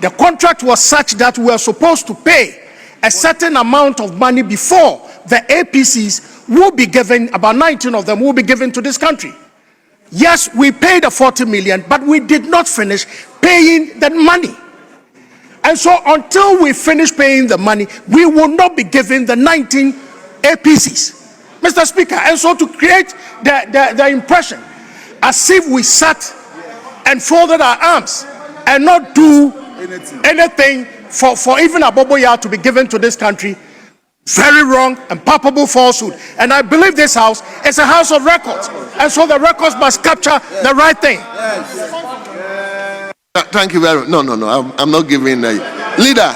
The contract was such that we were supposed to pay a certain amount of money before the APCs will be given, about 19 of them will be given to this country. Yes, we paid the 40 million, but we did not finish paying that money. And so until we finish paying the money, we will not be given the 19 APCs, Mr. Speaker. And so to create the impression as if we sat and folded our arms and not do anything for even a Boboya to be given to this country, very wrong and palpable falsehood. And I believe this house is a house of records, and so the records must capture the right thing. Thank you very much. No, I'm not giving leader.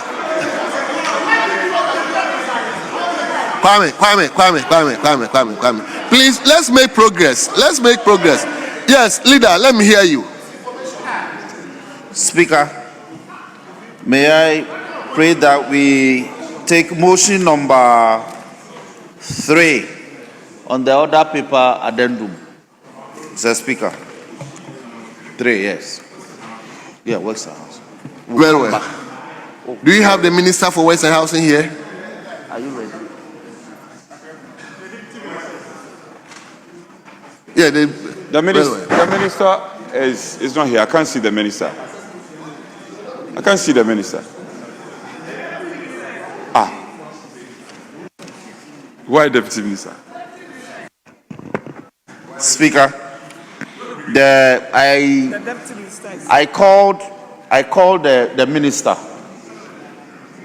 Kwame. Please, let's make progress. Yes, leader, let me hear you. Speaker, may I pray that we take motion number 3 on the order paper addendum. Mr. Speaker. 3, yes. Yeah, Works and Housing. Very well. Do you have the Minister for Works and Housing here? Are you ready? Yeah, the minister is not here. I can't see the minister. Why Deputy Minister? Speaker, I called the minister,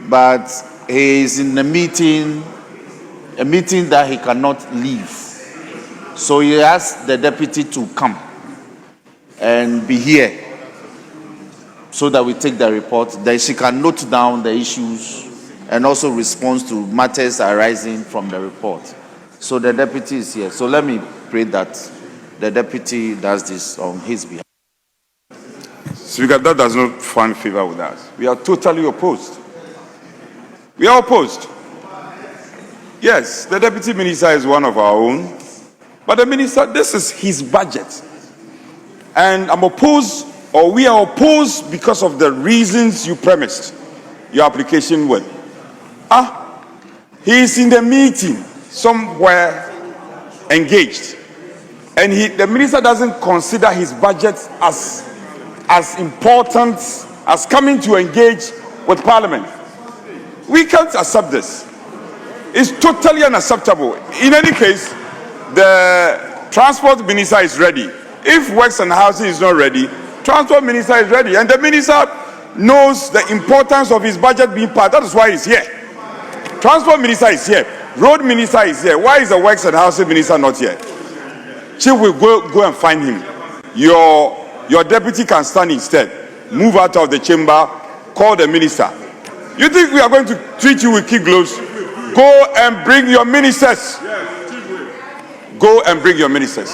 but he is in a meeting that he cannot leave. So he asked the deputy to come and be here so that we take the report, that she can note down the issues and also respond to matters arising from the report. So the deputy is here. So let me pray that the deputy does this on his behalf. Speaker, that does not find favor with us. We are totally opposed. We are opposed. Yes, the deputy minister is one of our own, but the minister, this is his budget. And I'm opposed, or we are opposed because of the reasons you premised your application with. He is in the meeting somewhere engaged, and the minister doesn't consider his budget as important as coming to engage with Parliament. We can't accept this. It's totally unacceptable. In any case, the transport minister is ready. If Works and Housing is not ready, transport minister is ready, and the minister knows the importance of his budget being passed. That is why he's here. Transport minister is here. Road minister is here. Why is the Works and Housing minister not here? Chief will go and find him. Your deputy can stand instead. Move out of the chamber. Call the minister. You think we are going to treat you with kid gloves? Go and bring your ministers. Go and bring your ministers.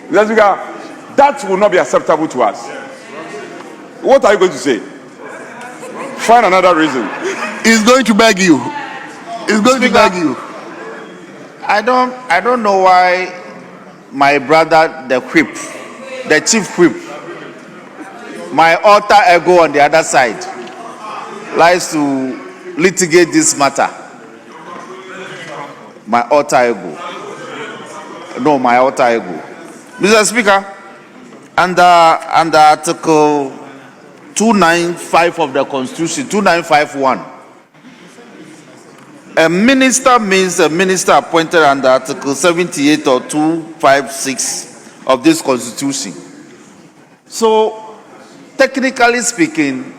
That will not be acceptable to us. What are you going to say? Find another reason. He's going to beg you. I don't know why my brother, the whip, the chief whip, my alter ego on the other side, likes to litigate this matter. My alter ego. Mr. Speaker, under Article 295 of the Constitution, 2951, a minister means a minister appointed under Article 78 or 256 of this Constitution. So, technically speaking,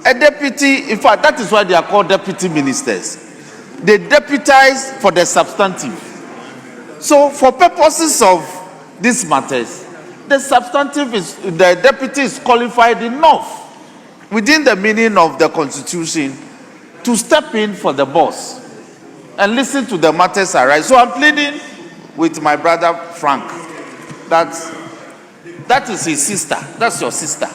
a deputy, in fact, that is why they are called deputy ministers. They deputize for the substantive. So, for purposes of these matters, the deputy is qualified enough within the meaning of the Constitution to step in for the boss and listen to the matters arise. So I'm pleading with my brother Frank that is his sister. That's your sister.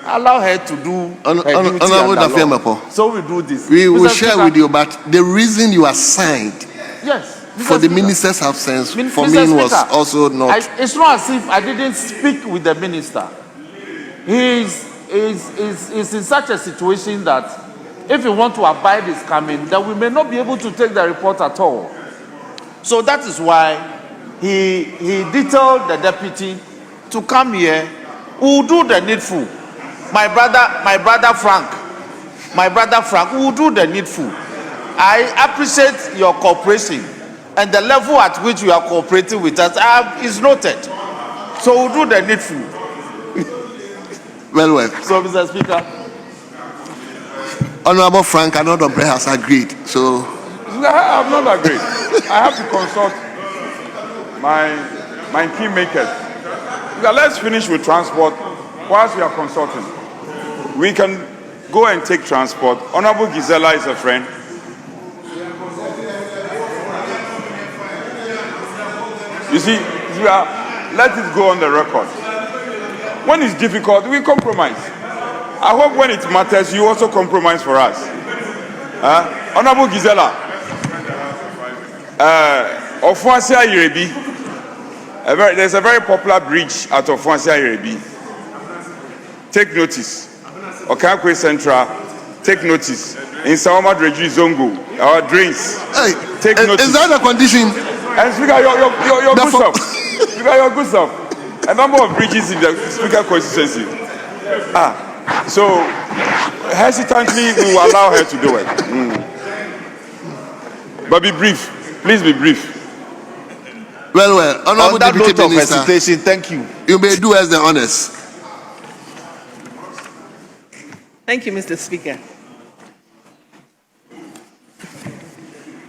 Allow her to do her duty under law. So we do this. We will share with you, but the reason you assigned, yes, for the minister's absence, for me was also not. It's not as if I didn't speak with the minister. He is in such a situation that if you want to abide his coming, then we may not be able to take the report at all. So that is why he detailed the deputy to come here. We will do the needful. My brother Frank, we will do the needful. I appreciate your cooperation, and the level at which you are cooperating with us is noted. So we'll do the needful. Well. So, Mr. Speaker. Honorable Frank and Honorable Blōw has agreed. So I have not agreed. I have to consult my key makers. Let's finish with transport whilst we are consulting. We can go and take transport. Honorable Gisela is a friend. You see, let it go on the record. When it's difficult, we compromise. I hope when it matters, you also compromise for us. Honorable Gisela, Ofuasia Irebi, there's a very popular bridge at Ofuasia Irebi. Take notice. Okankwe Central, take notice. In Sawama Dreju Zongo, our drains. Hey, take notice. Is that a condition? And Speaker, your good stuff. Speaker, your good stuff. A number of bridges in the Speaker constituency. So hesitantly we will allow her to do it. But be brief. Please be brief. Well. Honorable On that Deputy note of Minister, hesitation, thank you. You may do us the honors. Thank you, Mr. Speaker.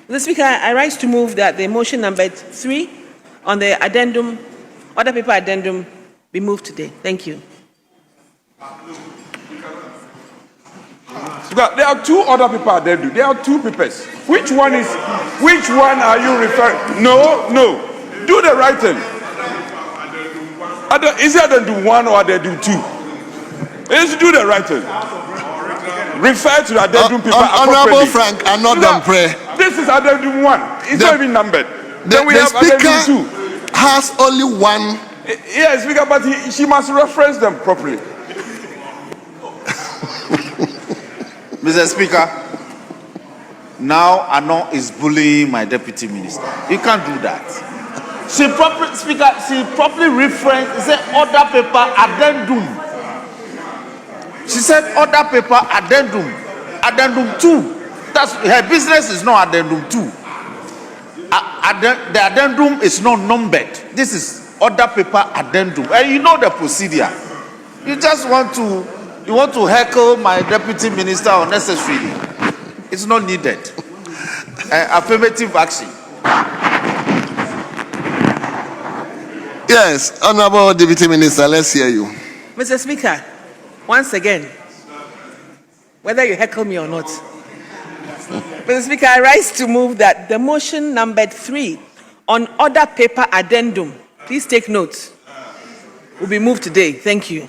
Mr. Speaker, I rise to move that the motion number 3 on the addendum, order paper addendum, be moved today. Thank you. There are two other people addendum. There are two papers. Which one are you referring? No. Do the right thing. Is it addendum 1 or addendum 2? Let's do the right thing. Refer to the addendum paper Honorable Frank and not them pray. This is addendum 1. It's not even numbered. Then we The have addendum 2. Speaker has only one. Yes, Speaker, but she must reference them properly. Mr. Speaker, now Ano is bullying my deputy minister. You can't do that. She properly referenced, said order paper addendum. She said order paper addendum. Addendum 2. That's her business is not addendum 2. The addendum is not numbered. This is order paper addendum. And you know the procedure. You just want to heckle my deputy minister unnecessarily. It's not needed. Affirmative action. Yes, Honorable Deputy Minister, let's hear you. Mr. Speaker, once again, whether you heckle me or not, Mr. Speaker, I rise to move that the motion numbered 3 on order paper addendum, please take note, will be moved today. Thank you.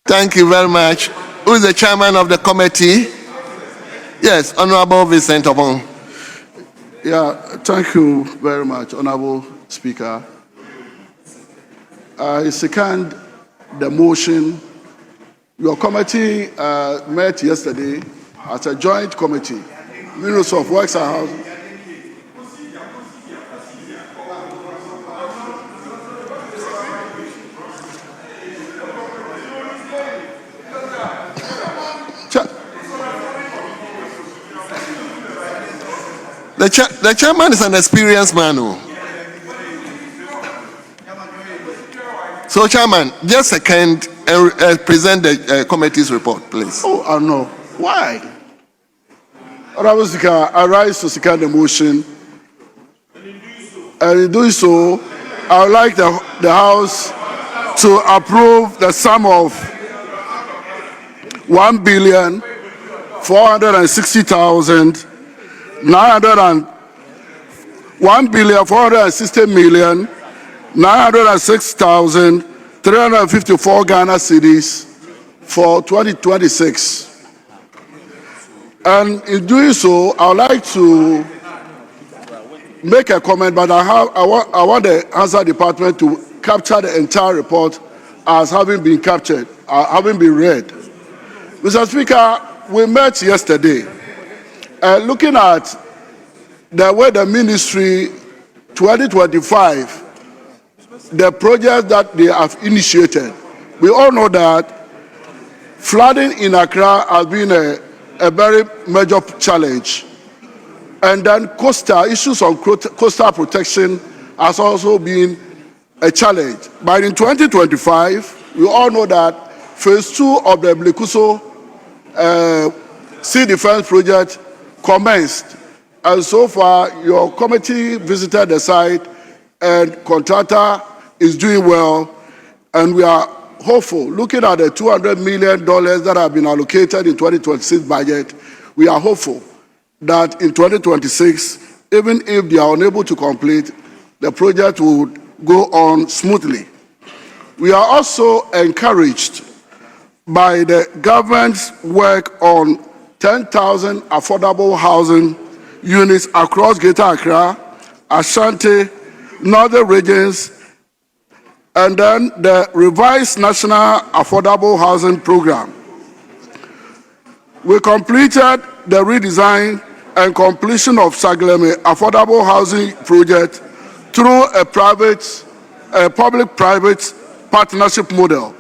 Thank you very much. Who is the chairman of the committee? Yes, Honorable Vincent Obon. Yeah, thank you very much, Honorable Speaker. I second the motion. Your committee met yesterday as a joint committee, Minister of Works and Housing. The chairman is an experienced man. So, Chairman, just second and present the committee's report, please. Oh, I know. Why? Honorable Speaker, I rise to second the motion. And in doing so, I would like the House to approve the sum of 1,460,000. 1,460,906,354 Ghana cedis for 2026. And in doing so, I would like to make a comment, but I want the Answer Department to capture the entire report as having been captured, having been read. Mr. Speaker, we met yesterday looking at the way the ministry 2025, the projects that they have initiated. We all know that flooding in Accra has been a very major challenge. And then coastal issues on coastal protection has also been a challenge. But in 2025, we all know that phase 2 of the Blikuso sea defense project commenced. And so far, your committee visited the site and contractor is doing well. And we are hopeful, looking at the $200 million that have been allocated in 2026 budget, we are hopeful that in 2026, even if they are unable to complete, the project would go on smoothly. We are also encouraged by the government's work on 10,000 affordable housing units across Greater Accra, Ashanti, northern regions, and then the revised National Affordable Housing Program. We completed the redesign and completion of Sagleme Affordable Housing Project through a public-private partnership model.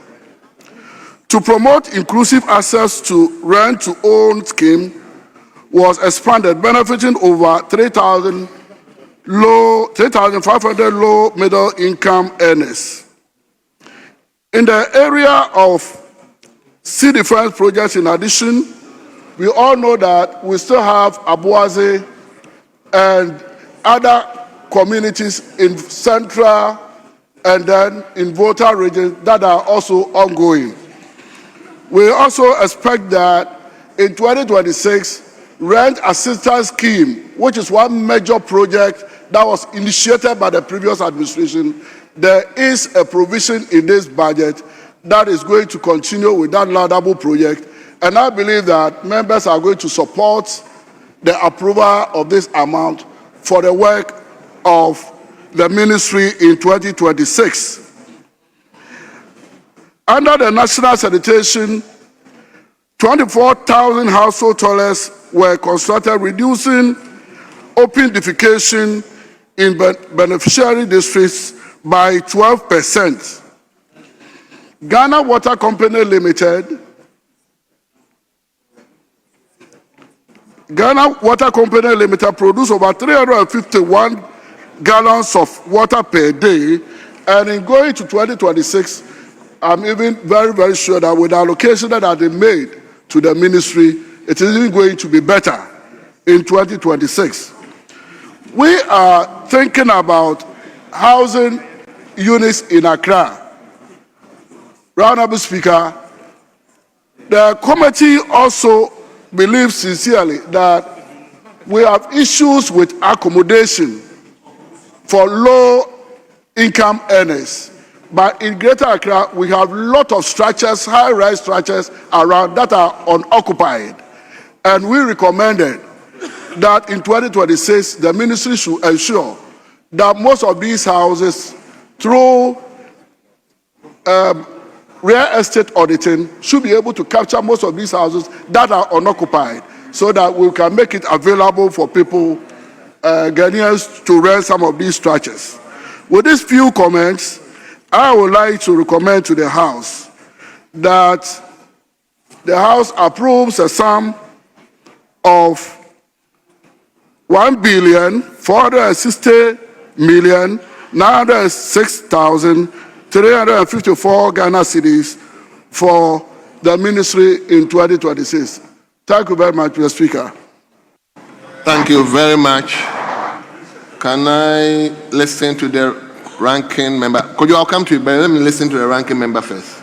To promote inclusive access to rent-to-own scheme was expanded, benefiting over 3,500 low-middle income earners. In the area of sea defense projects, in addition, we all know that we still have Abuaze and other communities in central and then in Volta regions that are also ongoing. We also expect that in 2026, rent assistance scheme, which is one major project that was initiated by the previous administration, there is a provision in this budget that is going to continue with that laudable project. And I believe that members are going to support the approval of this amount for the work of the ministry in 2026. Under the national sanitation, 24,000 household toilets were constructed, reducing open defecation in beneficiary districts by 12%. Ghana Water Company Limited produced over 351 gallons of water per day, and in going to 2026, I'm even very, very sure that with the allocation that has been made to the ministry, it is even going to be better in 2026. We are thinking about housing units in Accra. Honorable Speaker, the committee also believes sincerely that we have issues with accommodation for low-income earners. But in Greater Accra, we have a lot of structures, high-rise structures around that are unoccupied. And we recommended that in 2026, the ministry should ensure that most of these houses, through real estate auditing, should be able to capture most of these houses that are unoccupied so that we can make it available for people, Ghanaians, to rent some of these structures. With these few comments, I would like to recommend to the House that the House approves a sum of 1,460,906,354 Ghana cedis for the ministry in 2026. Thank you very much, Mr. Speaker. Thank you very much. Can I listen to the ranking member? Could you all come to you, but let me listen to the ranking member first.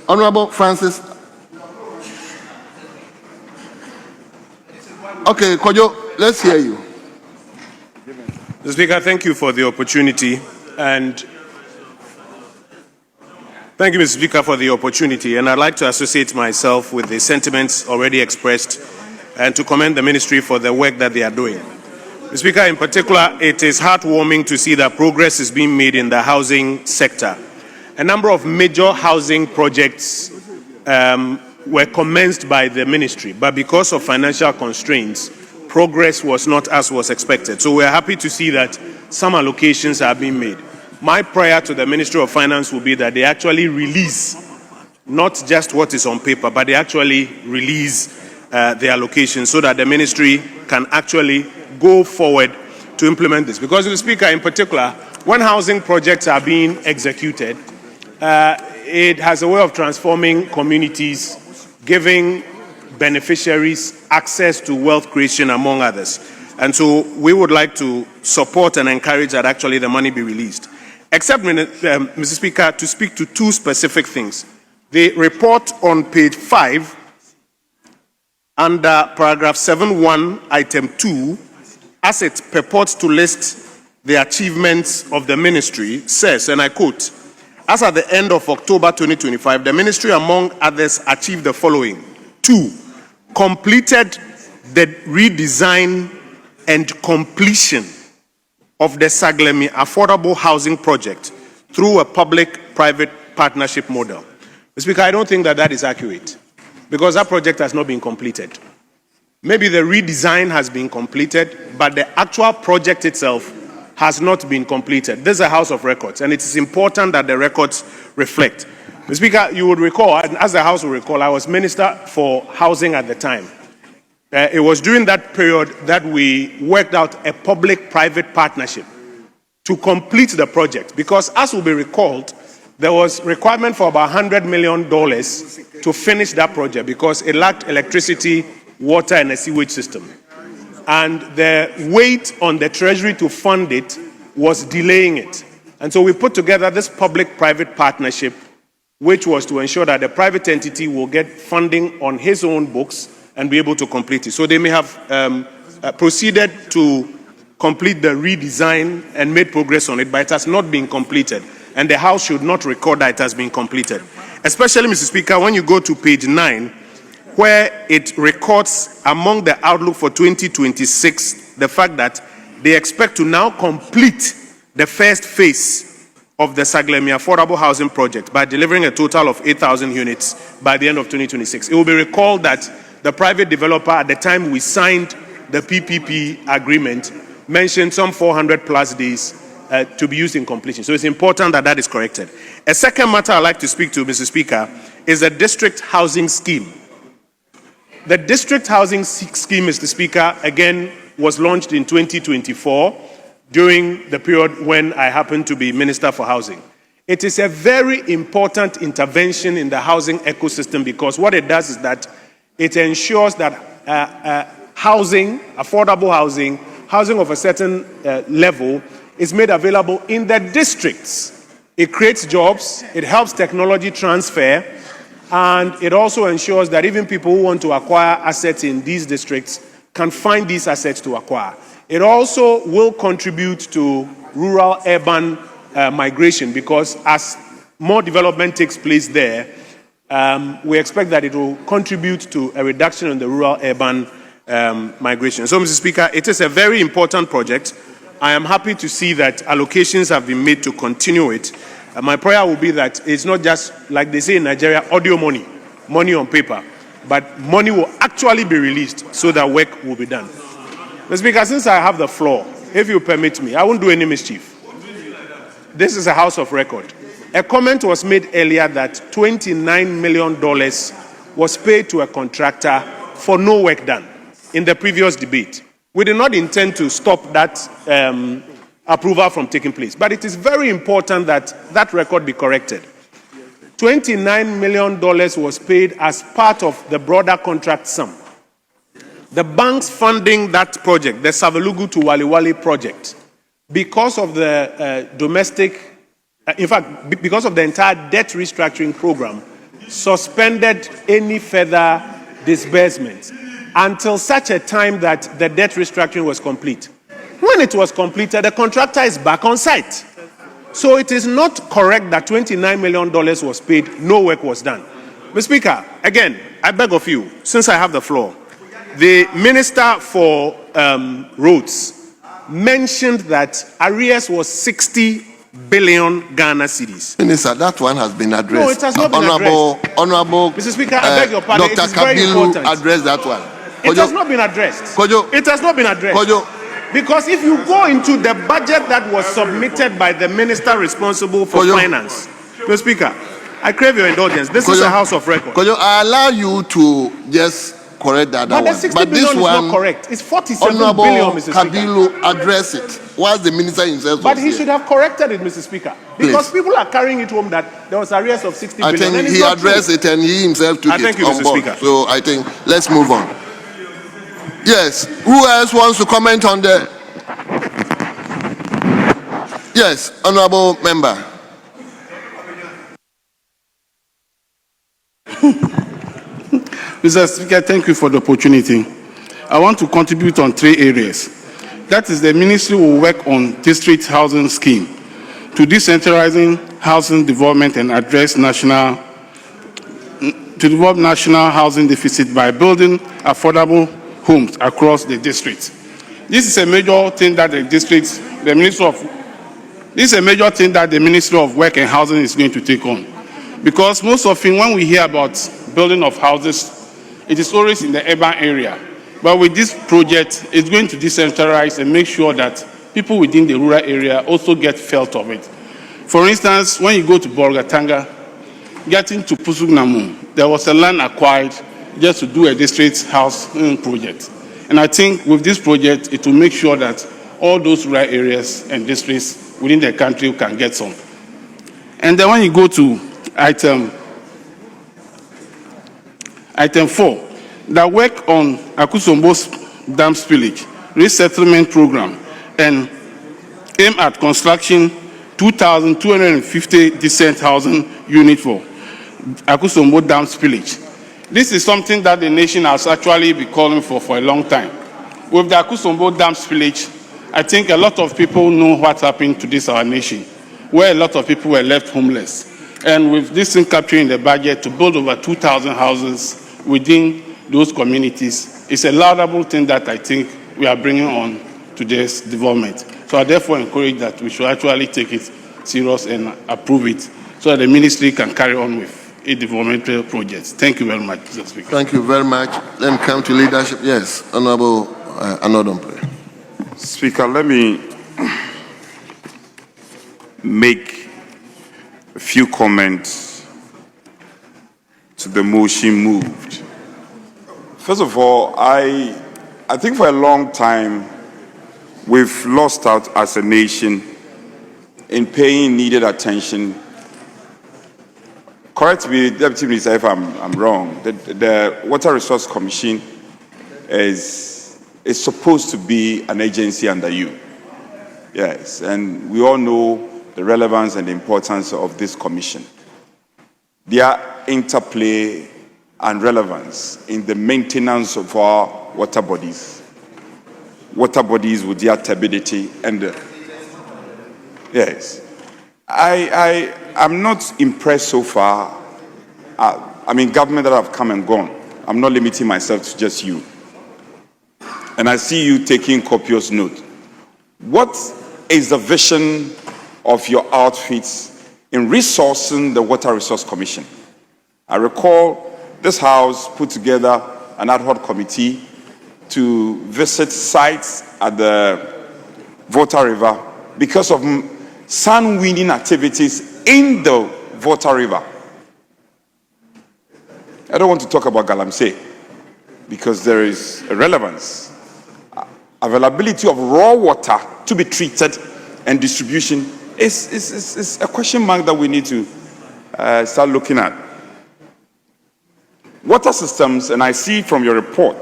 Honorable Francis. Okay, Kojo, let's hear you. Mr. Speaker, thank you for the opportunity, and thank you, Mr. Speaker, for the opportunity. And I'd like to associate myself with the sentiments already expressed and to commend the ministry for the work that they are doing. Mr. Speaker, in particular, it is heartwarming to see that progress is being made in the housing sector. a number of major housing projects were commenced by the ministry, but because of financial constraints, progress was not as was expected. So we're happy to see that some allocations are being made. My prayer to the Ministry of Finance will be that they actually release not just what is on paper, but they actually release the allocation so that the ministry can actually go forward to implement this. Because, Mr. Speaker, in particular, when housing projects are being executed, it has a way of transforming communities, giving beneficiaries access to wealth creation, among others. And so we would like to support and encourage that actually the money be released. Except, Mr. Speaker, to speak to two specific things. The report on page 5, under paragraph 7.1, item 2, as it purports to list the achievements of the ministry, says, and I quote, as at the end of October 2025, the ministry, among others, achieved the following. 2, completed the redesign and completion of the Saglemi Affordable Housing Project through a public-private partnership model. Mr. Speaker, I don't think that is accurate because that project has not been completed. Maybe the redesign has been completed, but the actual project itself has not been completed. This is a House of Records, and it is important that the records reflect. Mr. Speaker, you would recall, and as the House will recall, I was Minister for Housing at the time. It was during that period that we worked out a public-private partnership to complete the project, because as will be recalled, there was requirement for about $100 million to finish that project because it lacked electricity, water, and a sewage system. And the weight on the Treasury to fund it was delaying it. And so we put together this public-private partnership, which was to ensure that the private entity will get funding on his own books and be able to complete it. So they may have proceeded to complete the redesign and made progress on it, but it has not been completed. And the House should not record that it has been completed. Especially, Mr. Speaker, when you go to page 9, where it records among the outlook for 2026, the fact that they expect to now complete the first phase of the Saglemi Affordable Housing Project by delivering a total of 8,000 units by the end of 2026. It will be recalled that the private developer, at the time we signed the PPP agreement, mentioned some 400 plus days to be used in completion. So it's important that that is corrected. A second matter I'd like to speak to, Mr. Speaker, is the district housing scheme. The district housing scheme, Mr. Speaker, again, was launched in 2024 during the period when I happened to be Minister for Housing. It is a very important intervention in the housing ecosystem because what it does is that it ensures that housing, affordable housing, housing of a certain level is made available in the districts. It creates jobs, it helps technology transfer, and it also ensures that even people who want to acquire assets in these districts can find these assets to acquire. It also will contribute to rural-urban migration because as more development takes place there, we expect that it will contribute to a reduction in the rural-urban migration. So, Mr. Speaker, it is a very important project. I am happy to see that allocations have been made to continue it. My prayer will be that it's not just, like they say in Nigeria, audio money, money on paper, but money will actually be released so that work will be done. Mr. Speaker, since I have the floor, if you permit me, I won't do any mischief. This is a House of Record. A comment was made earlier that $29 million was paid to a contractor for no work done in the previous debate. We did not intend to stop that approval from taking place, but it is very important that that record be corrected. $29 million was paid as part of the broader contract sum. The banks funding that project, the Savelugu to Waliwali project, because of the because of the entire debt restructuring program, suspended any further disbursements until such a time that the debt restructuring was complete. When it was completed, the contractor is back on site. So it is not correct that $29 million was paid, no work was done. Mr. Speaker, again, I beg of you, since I have the floor, the Minister for Roads mentioned that arrears was 60 billion Ghana cedis. Minister, that one has been addressed. No, it has not been Honorable, Mr. Speaker, I beg your pardon. Dr. It is very Kabilu important. addressed that one. It has not been addressed. It has not been addressed. Because if you go into the budget that was submitted by the minister responsible for finance, Mr. Speaker, I crave your indulgence. This is a house of record. I allow you to just correct that But one. the 60 billion is not correct. It's 47 billion, Mr. Speaker. Kabilu address it. Whilst the minister himself But was he here. should have corrected it, Mr. Speaker. Because people are carrying it home that there was arrears of 60 I billion. think and it's he not addressed true. it and he himself took Thank it you, on Mr. board. Speaker. So I think let's move on. Yes. Who else wants to comment on the? Yes, honourable member. Mr. Speaker, thank you for the opportunity. I want to contribute on 3 areas. That is, the ministry will work on district housing scheme to decentralizing housing development and address national housing deficit by building affordable homes across the district. This is a major thing that the Ministry of Work and Housing is going to take on, because most often when we hear about building of houses, it is always in the urban area. But with this project, it's going to decentralize and make sure that people within the rural area also get felt of it. For instance, when you go to Bolgatanga, getting to Pusugnamu, there was a land acquired just to do a district housing project. And I think with this project, it will make sure that all those rural areas and districts within the country can get some. And then when you go to item 4, the work on Akusombo's dam spillage resettlement program and aim at construction 2,250 decent housing units for Akusombo dam spillage. This is something that the nation has actually been calling for a long time. With the Akusombo dam spillage, I think a lot of people know what happened to this our nation, where a lot of people were left homeless. And with this thing capturing the budget to build over 2,000 houses within those communities, it's a laudable thing that I think we are bringing on to this development. So I therefore encourage that we should actually take it serious and approve it so that the ministry can carry on with a developmental project. Thank you very much, Mr. Speaker. Thank you very much. Let me come to leadership. Yes, Honourable Anodompe. Speaker, let me make a few comments to the motion moved. First of all, I think for a long time we've lost out as a nation in paying needed attention. Correct me, Deputy Minister, if I'm wrong. The Water Resource Commission is supposed to be an agency under you. Yes, and we all know the relevance and the importance of this commission. Their interplay and relevance in the maintenance of our water bodies with their turbidity and yes. I'm not impressed so far. I mean, government that have come and gone. I'm not limiting myself to just you. And I see you taking copious note. What is the vision of your outfits in resourcing the Water Resource Commission? I recall this House put together an ad hoc committee to visit sites at the Volta River because of sun-winning activities in the Volta River. I don't want to talk about Galamsey because there is a relevance. Availability of raw water to be treated and distribution is a question mark that we need to start looking at. Water systems, and I see from your report,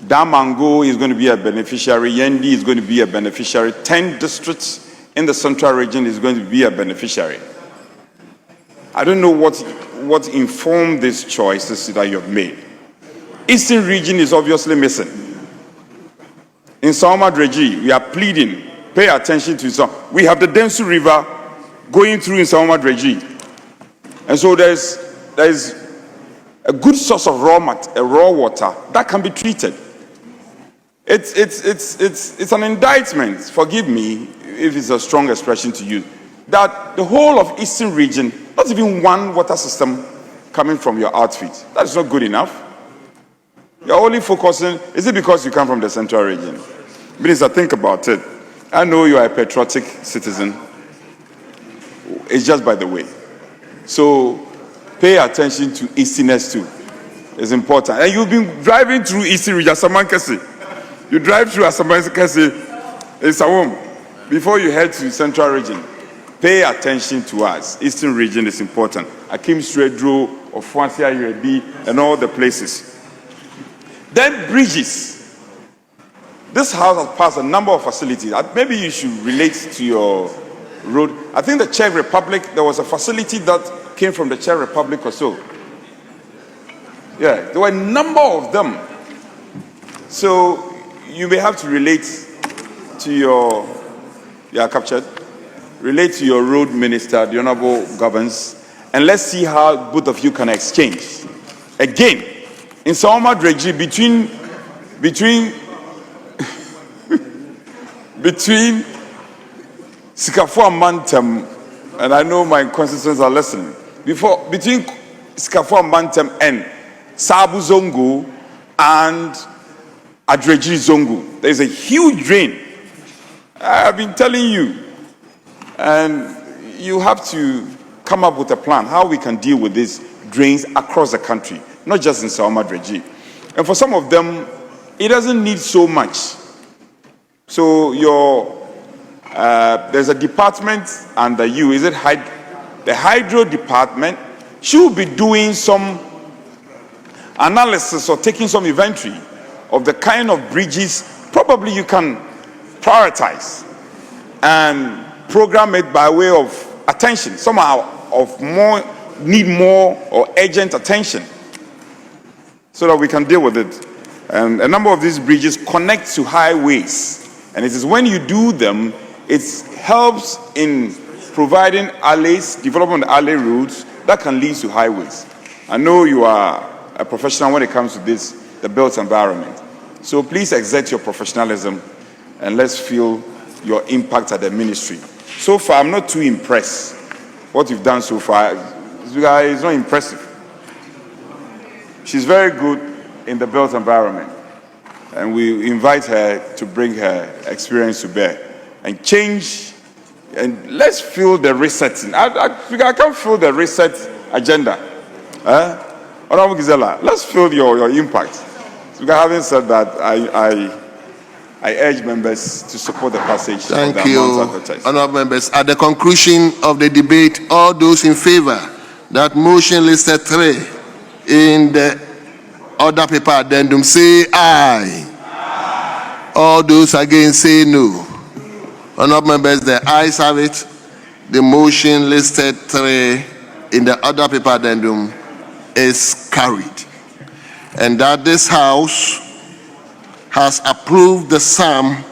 Damango is going to be a beneficiary, Yendi is going to be a beneficiary, 10 districts in the central region is going to be a beneficiary. I don't know what informed these choices that you have made. Eastern region is obviously missing. In Saoma Dreji, we are pleading, pay attention to some. We have the Densu River going through in Saoma Dreji. And so there is a good source of raw water that can be treated. It's an indictment, forgive me, if it's a strong expression to use, that the whole of Eastern region, not even one water system coming from your outfit. That's not good enough. You're only focusing, is it because you come from the Central region? Minister, think about it. I know you are a patriotic citizen. It's just by the way. So pay attention to Easterners too. It's important. And you've been driving through Eastern region, Asamankese. You drive through Asamankese in Sawom before you head to Central region. Pay attention to us. Eastern region is important. Akim Stredro, Ofuasia Yerebi, and all the places. Then bridges. This house has passed a number of facilities. Maybe you should relate to your road. I think the Czech Republic, there was a facility that came from the Czech Republic or so. Yeah, there were a number of them. So you may have to relate to your, captured. Relate to your road minister, the Honorable Governs, and let's see how both of you can exchange. Again, in Saoma Dreji, between Sikafua Mantem, and I know my constituents are listening, between Sikafua Mantem and Sabu Zongo and Adreji Zongo, there's a huge drain. I've been telling you, and you have to come up with a plan how we can deal with these drains across the country, not just in Saoma Dreji. And for some of them, it doesn't need so much. So there's a department under you, is it the hydro department should be doing some analysis or taking some inventory of the kind of bridges probably you can prioritize and program it by way of attention. Some are need more or urgent attention so that we can deal with it. And a number of these bridges connect to highways. And it is when you do them, it helps in providing alleys, development alley routes that can lead to highways. I know you are a professional when it comes to this, the built environment. So please exert your professionalism and let's feel your impact at the ministry. So far, I'm not too impressed. What you've done so far is not impressive. She's very good in the built environment. And we invite her to bring her experience to bear and change. And let's feel the resetting. I can't feel the reset agenda. Honorable Gizela, let's feel your impact. So having said that, I urge members to support the passage. Thank you, honorable members. At the conclusion of the debate, all those in favor that motion listed 3 in the order paper addendum say aye. Aye. All those against say no. Honorable members, the ayes have it. The motion listed 3 in the order paper addendum is carried. And that this House has approved the sum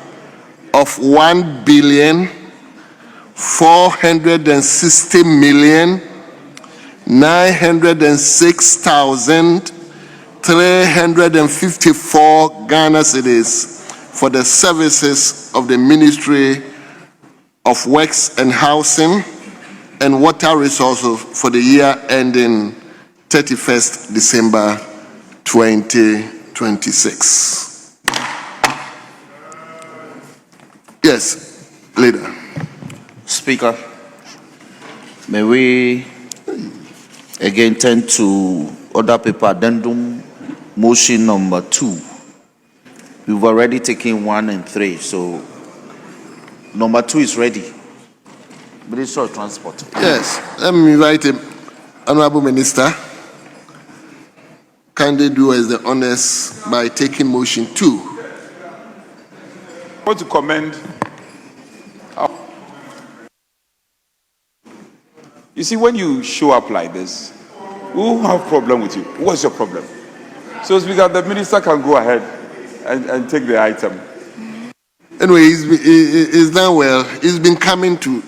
of 1,460,906,354 Ghana cedis for the services of the Ministry of Works and Housing and Water Resources for the year ending 31st December 2026. Yes, leader. Speaker, may we again turn to order paper addendum motion number 2. We've already taken 1 and 3, so number 2 is ready. Minister of Transport. Yes, let me invite him. Honorable Minister, kindly do us the honors by taking motion 2. I want to commend. You see, when you show up like this, we will have a problem with you. What's your problem? So, Speaker, the minister can go ahead and take the item. Anyway, he's done well. He's been coming to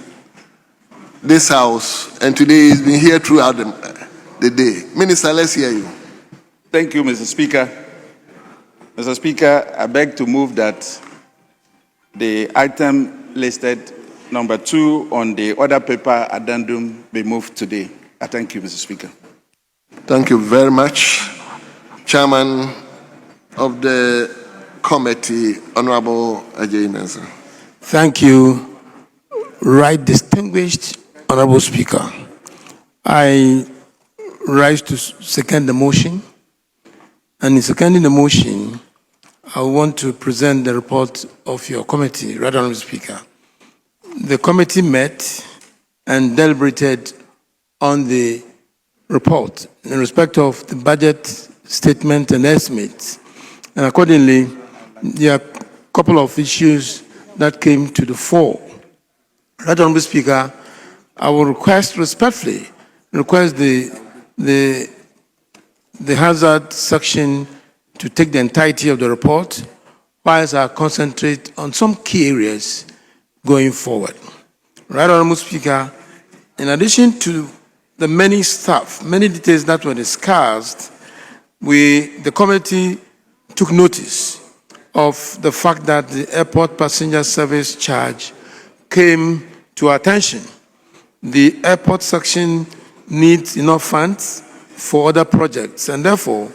this house, and today he's been here throughout the day. Minister, let's hear you. Thank you, Mr. Speaker. Mr. Speaker, I beg to move that the item listed number 2 on the order paper addendum be moved today. I thank you, Mr. Speaker. Thank you very much. Chairman of the committee, Honorable Ajay Mensah. Thank you, right distinguished Honorable Speaker. I rise to second the motion, and in seconding the motion, I want to present the report of your committee, Right Honorable Speaker. The committee met and deliberated on the report in respect of the budget statement and estimates, and accordingly, there are a couple of issues that came to the fore. Right Honorable Speaker, I will respectfully request the hazard section to take the entirety of the report, whilst I concentrate on some key areas going forward. Right Honorable Speaker, in addition to the many details that were discussed, the committee took notice of the fact that the airport passenger service charge came to our attention. The airport section needs enough funds for other projects, and therefore,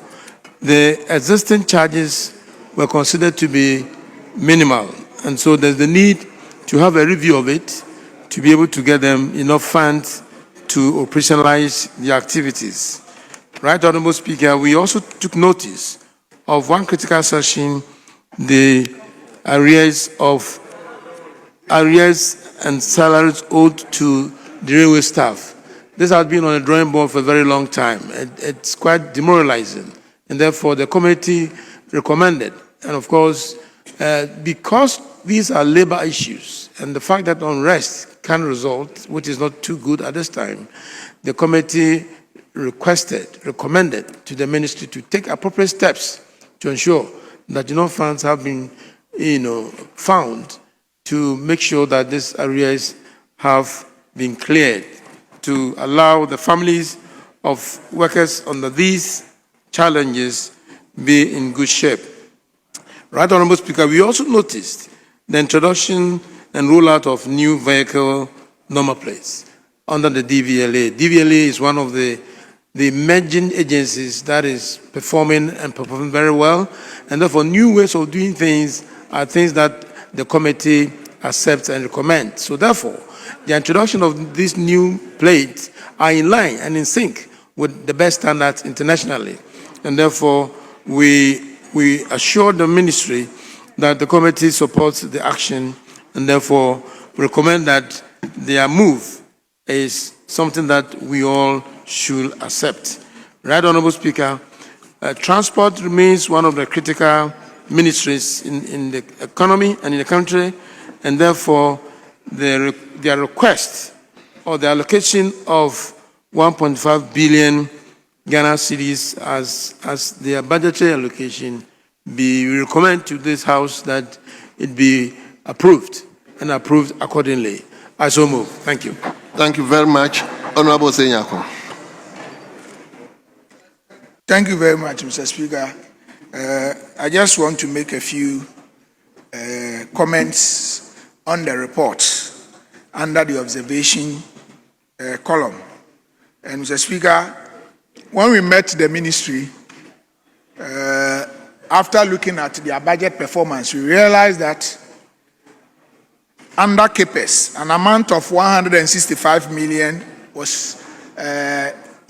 the existing charges were considered to be minimal. And so there's the need to have a review of it to be able to get them enough funds to operationalize the activities. Right Honorable Speaker, we also took notice of one critical section, the arrears and salaries owed to the railway staff. This has been on the drawing board for a very long time. It's quite demoralizing, and therefore the committee recommended, and of course, because these are labor issues, and the fact that unrest can result, which is not too good at this time, the committee recommended to the ministry to take appropriate steps to ensure that enough funds have been, found to make sure that these arrears have been cleared, to allow the families of workers under these challenges be in good shape. Right Honorable Speaker, we also noticed the introduction and rollout of new vehicle number plates under the DVLA. DVLA is one of the emerging agencies that is performing very well, and therefore new ways of doing things are things that the committee accepts and recommends. So therefore, the introduction of these new plates are in line and in sync with the best standards internationally. And therefore, we assure the ministry that the committee supports the action, and therefore recommend that their move is something that we all should accept. Right Honorable Speaker, transport remains one of the critical ministries in the economy and in the country, and therefore their request or the allocation of 1.5 billion Ghana cedis as their budgetary allocation, we recommend to this House that it be approved and approved accordingly. I so move. Thank you. Thank you very much. Honorable Senyako. Thank you very much, Mr. Speaker. I just want to make a few comments on the report under the observation column. And Mr. Speaker, when we met the ministry, after looking at their budget performance, we realized that under CAPEX, an amount of 165 million was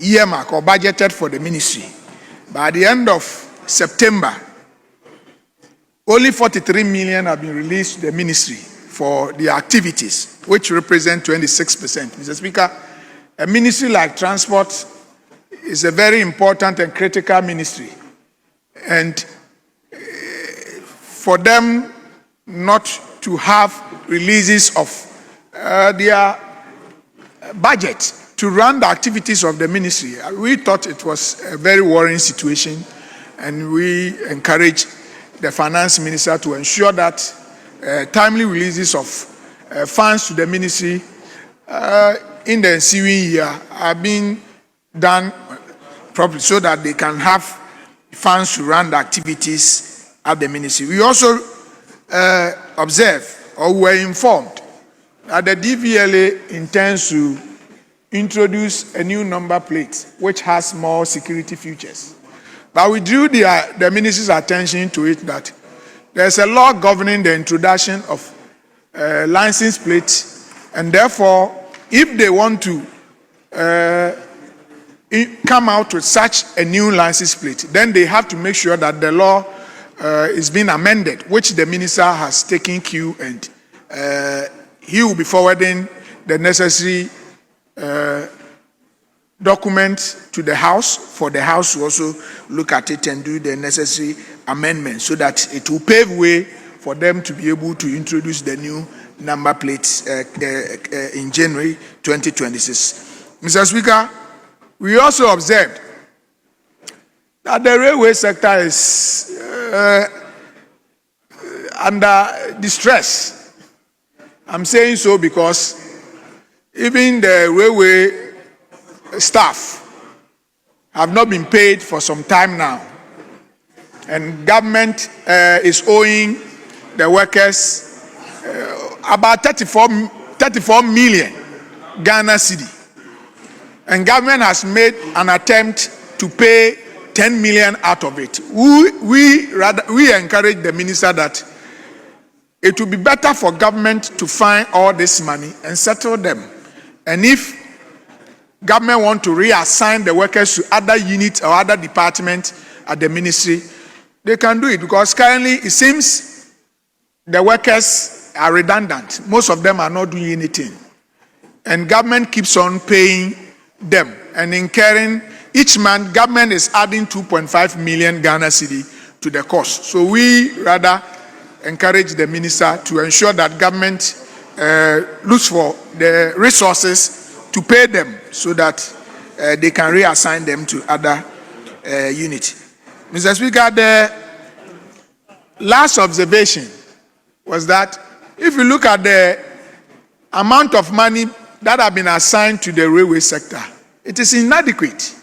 earmarked or budgeted for the ministry. By the end of September, only 43 million have been released to the ministry for the activities, which represent 26%. Mr. Speaker, a ministry like transport is a very important and critical ministry. And for them not to have releases of their budget to run the activities of the ministry, we thought it was a very worrying situation, and we encourage the finance minister to ensure that timely releases of funds to the ministry in the ensuing year are being done properly so that they can have funds to run the activities at the ministry. We also observed or were informed that the DVLA intends to introduce a new number plate which has more security features. But we drew the ministry's attention to it that there's a law governing the introduction of license plates, and therefore, if they want to come out with such a new license plate, then they have to make sure that the law is being amended, which the minister has taken cue, and he will be forwarding the necessary document to the House for the House to also look at it and do the necessary amendments so that it will pave way for them to be able to introduce the new number plates in January 2026. Mr. Speaker, we also observed that the railway sector is under distress. I'm saying so because even the railway staff have not been paid for some time now, and government is owing the workers about 34 million Ghana cedi, and government has made an attempt to pay 10 million out of it. We encourage the minister that it would be better for government to find all this money and settle them, and if government want to reassign the workers to other units or other departments at the ministry, they can do it, because currently it seems the workers are redundant. Most of them are not doing anything, and government keeps on paying them and incurring each month. Government is adding 2.5 million Ghana cedi to the cost. So we rather encourage the minister to ensure that government looks for the resources to pay them so that they can reassign them to other units. Mr. Speaker, the last observation was that if you look at the amount of money that have been assigned to the railway sector, it is inadequate.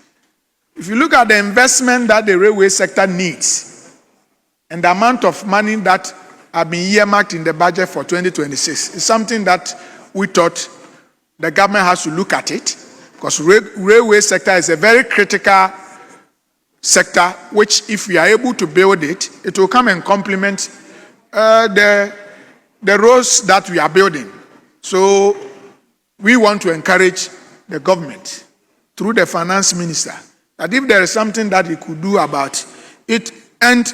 If you look at the investment that the railway sector needs and the amount of money that have been earmarked in the budget for 2026, it's something that we thought the government has to look at it, because railway sector is a very critical sector, which if we are able to build it, it will come and complement the roads that we are building. So we want to encourage the government through the finance minister that if there is something that he could do about it, and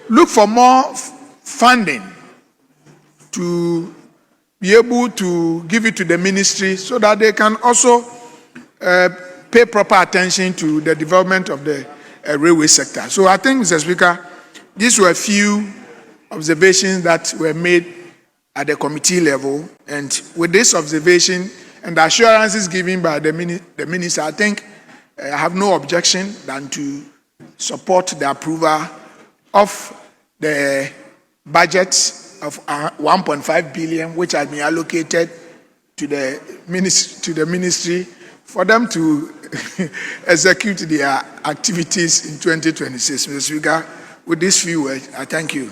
look for more funding to be able to give it to the ministry so that they can also pay proper attention to the development of the railway sector. So I think, Mr. Speaker, these were a few observations that were made at the committee level, and with this observation and the assurances given by the minister, I think I have no objection than to support the approval of the budget of 1.5 billion, which has been allocated to the ministry for them to execute their activities in 2026. Mr. Speaker, with these few words, I thank you.